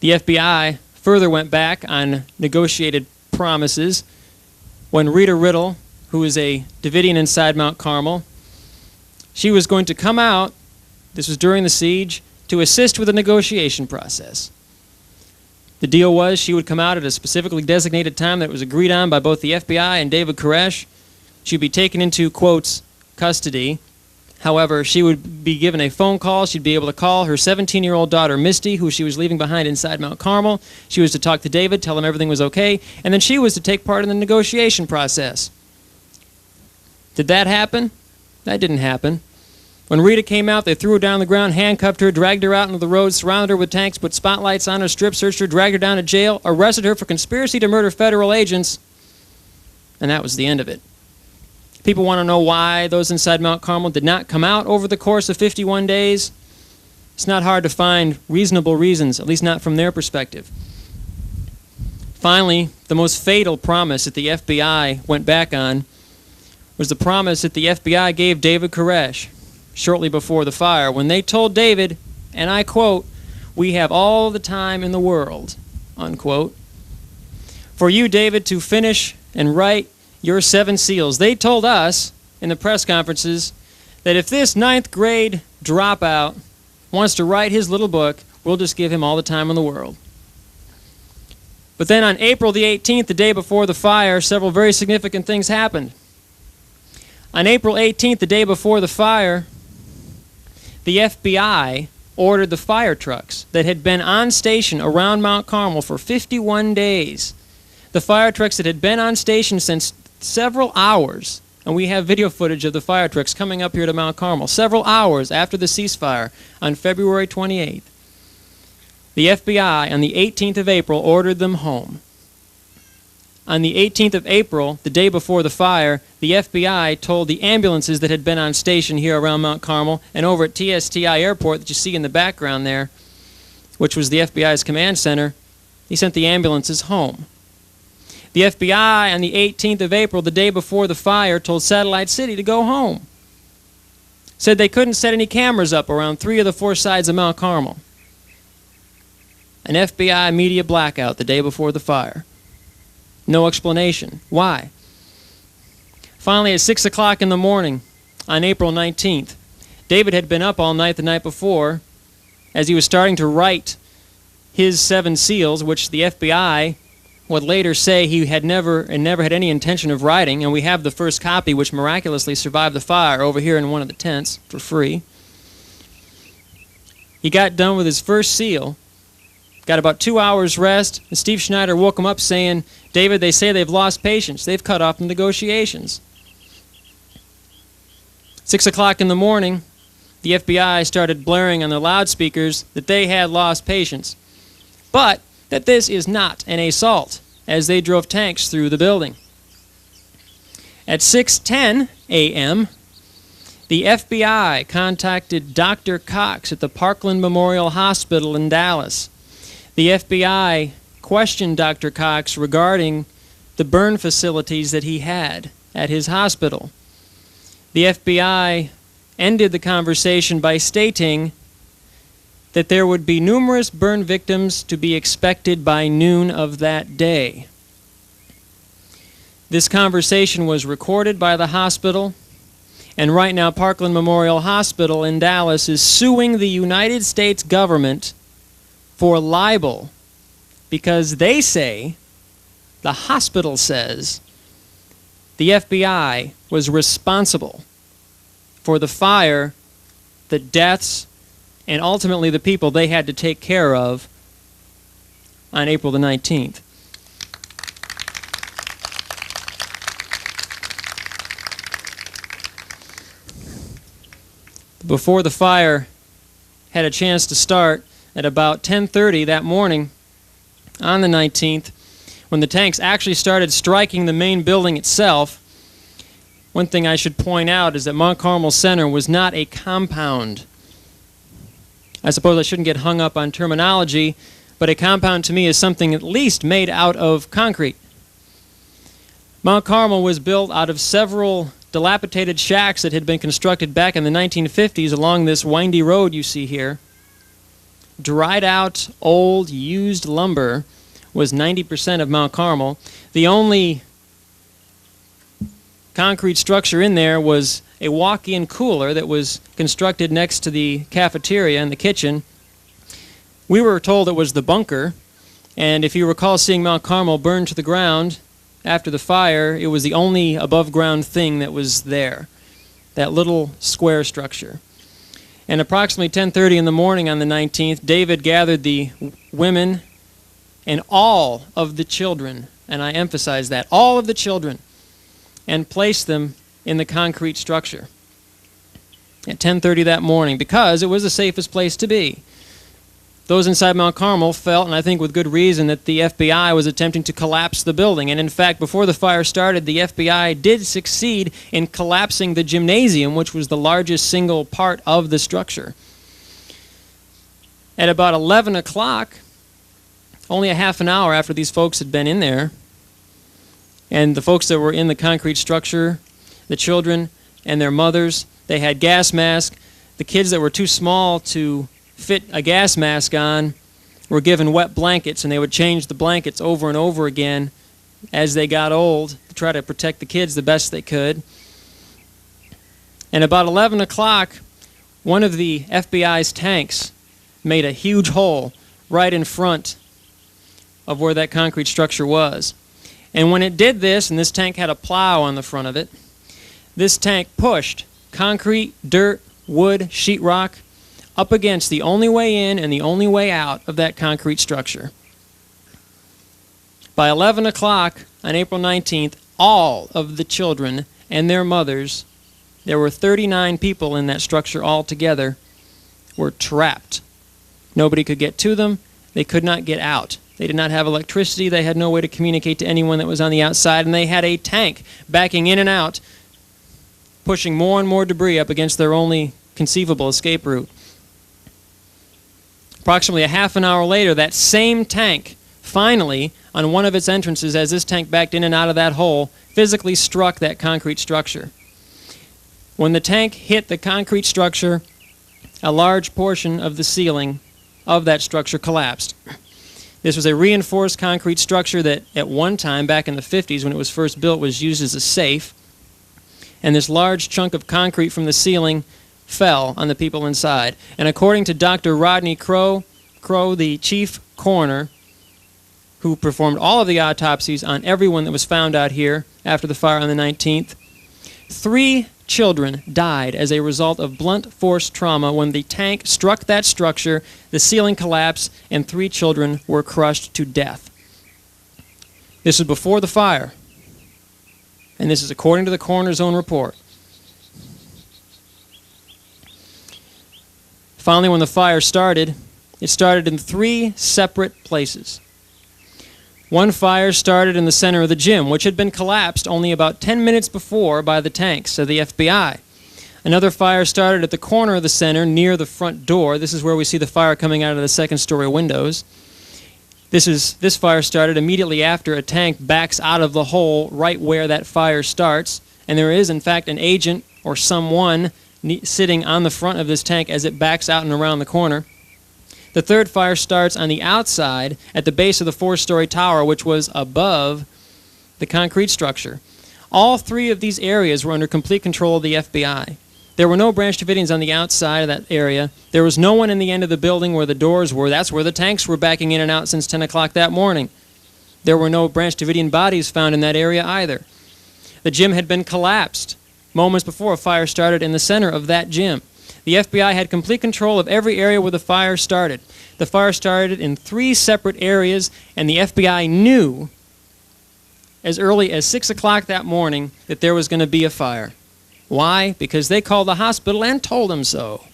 The FBI further went back on negotiated promises when Rita Riddle, who is a Davidian inside Mount Carmel, she was going to come out, this was during the siege, to assist with the negotiation process. The deal was she would come out at a specifically designated time that was agreed on by both the FBI and David Koresh. She'd be taken into, quotes, custody. However, she would be given a phone call. She'd be able to call her 17-year-old daughter, Misty, who she was leaving behind inside Mount Carmel. She was to talk to David, tell him everything was okay, and then she was to take part in the negotiation process. Did that happen? That didn't happen. When Rita came out, they threw her down on the ground, handcuffed her, dragged her out into the road, surrounded her with tanks, put spotlights on her, strip searched her, dragged her down to jail, arrested her for conspiracy to murder federal agents, and that was the end of it. People want to know why those inside Mount Carmel did not come out over the course of 51 days. It's not hard to find reasonable reasons, at least not from their perspective. Finally, the most fatal promise that the FBI went back on was the promise that the FBI gave David Koresh shortly before the fire, when they told David, and I quote, "We have all the time in the world," unquote, "for you, David, to finish and write your 7 seals." They told us in the press conferences that if this 9th grade dropout wants to write his little book, we'll just give him all the time in the world. But then on April the 18th, the day before the fire, several very significant things happened. On April 18th, the day before the fire, the FBI ordered the fire trucks that had been on station around Mount Carmel for 51 days. The fire trucks that had been on station since several hours, and we have video footage of the fire trucks coming up here to Mount Carmel, several hours after the ceasefire on February 28th. The FBI, on the 18th of April, ordered them home. On the 18th of April, the day before the fire, the FBI told the ambulances that had been on station here around Mount Carmel and over at TSTI Airport that you see in the background there, which was the FBI's command center, he sent the ambulances home. The FBI on the 18th of April, the day before the fire, told Satellite City to go home. Said they couldn't set any cameras up around 3 of the 4 sides of Mount Carmel. An FBI media blackout the day before the fire. No explanation. Why? Finally, at 6 o'clock in the morning on April 19th, David had been up all night the night before as he was starting to write his 7 seals, which the FBI would later say he had never had any intention of writing, and we have the first copy, which miraculously survived the fire, over here in one of the tents for free. He got done with his first seal, got about 2 hours rest, and Steve Schneider woke him up saying, "David, they say they've lost patience. They've cut off the negotiations." 6 o'clock in the morning, the FBI started blaring on their loudspeakers that they had lost patience, but that this is not an assault, as they drove tanks through the building. At 6:10 a.m., the FBI contacted Dr. Cox at the Parkland Memorial Hospital in Dallas. The FBI questioned Dr. Cox regarding the burn facilities that he had at his hospital. The FBI ended the conversation by stating that there would be numerous burn victims to be expected by noon of that day. This conversation was recorded by the hospital, and right now Parkland Memorial Hospital in Dallas is suing the United States government for libel because they say, the hospital says, the FBI was responsible for the fire, the deaths, and ultimately the people they had to take care of on April the 19th. Before the fire had a chance to start, at about 10:30 that morning on the 19th, when the tanks actually started striking the main building itself, one thing I should point out is that Mount Carmel Center was not a compound. I suppose I shouldn't get hung up on terminology, but a compound to me is something at least made out of concrete. Mount Carmel was built out of several dilapidated shacks that had been constructed back in the 1950s along this windy road you see here. dried out, old, used lumber was 90% of Mount Carmel. The only concrete structure in there was a walk-in cooler that was constructed next to the cafeteria and the kitchen. We were told it was the bunker, and if you recall seeing Mount Carmel burn to the ground after the fire, it was the only above-ground thing that was there, that little square structure. And approximately 10:30 in the morning on the 19th, David gathered the women and all of the children, and I emphasize that, all of the children, and placed them in the concrete structure at 10:30 that morning because it was the safest place to be. Those inside Mount Carmel felt, and I think with good reason, that the FBI was attempting to collapse the building. And in fact, before the fire started, the FBI did succeed in collapsing the gymnasium, which was the largest single part of the structure. At about 11 o'clock, only a half an hour after these folks had been in there, and the folks that were in the concrete structure, the children and their mothers, they had gas masks. The kids that were too small to fit a gas mask on were given wet blankets, and they would change the blankets over and over again as they got old to try to protect the kids the best they could. And about 11 o'clock, one of the FBI's tanks made a huge hole right in front of where that concrete structure was. And when it did this, and this tank had a plow on the front of it, this tank pushed concrete, dirt, wood, sheetrock up against the only way in and the only way out of that concrete structure. By 11 o'clock on April 19th, all of the children and their mothers, there were 39 people in that structure altogether, were trapped. Nobody could get to them. They could not get out. They did not have electricity. They had no way to communicate to anyone that was on the outside, and they had a tank backing in and out, pushing more and more debris up against their only conceivable escape route. Approximately a half an hour later, that same tank, finally, on one of its entrances, as this tank backed in and out of that hole, physically struck that concrete structure. When the tank hit the concrete structure, a large portion of the ceiling of that structure collapsed. This was a reinforced concrete structure that at one time, back in the 50s when it was first built, was used as a safe. And this large chunk of concrete from the ceiling fell on the people inside. And according to Dr. Rodney Crow, the chief coroner, who performed all of the autopsies on everyone that was found out here after the fire on the 19th, 3 children died as a result of blunt force trauma when the tank struck that structure, the ceiling collapsed, and 3 children were crushed to death. This was before the fire, and this is according to the coroner's own report. Finally, when the fire started, it started in 3 separate places. One fire started in the center of the gym, which had been collapsed only about 10 minutes before by the tanks of the FBI. Another fire started at the corner of the center near the front door. This is where we see the fire coming out of the second-story windows. This fire started immediately after a tank backs out of the hole right where that fire starts. And there is, in fact, an agent or someone sitting on the front of this tank as it backs out and around the corner. The third fire starts on the outside at the base of the 4-story tower, which was above the concrete structure. All 3 of these areas were under complete control of the FBI. There were no Branch Davidians on the outside of that area. There was no one in the end of the building where the doors were. That's where the tanks were backing in and out since 10 o'clock that morning. There were no Branch Davidian bodies found in that area either. The gym had been collapsed moments before a fire started in the center of that gym. The FBI had complete control of every area where the fire started. The fire started in 3 separate areas, and the FBI knew as early as 6 o'clock that morning that there was going to be a fire. Why? Because they called the hospital and told them so.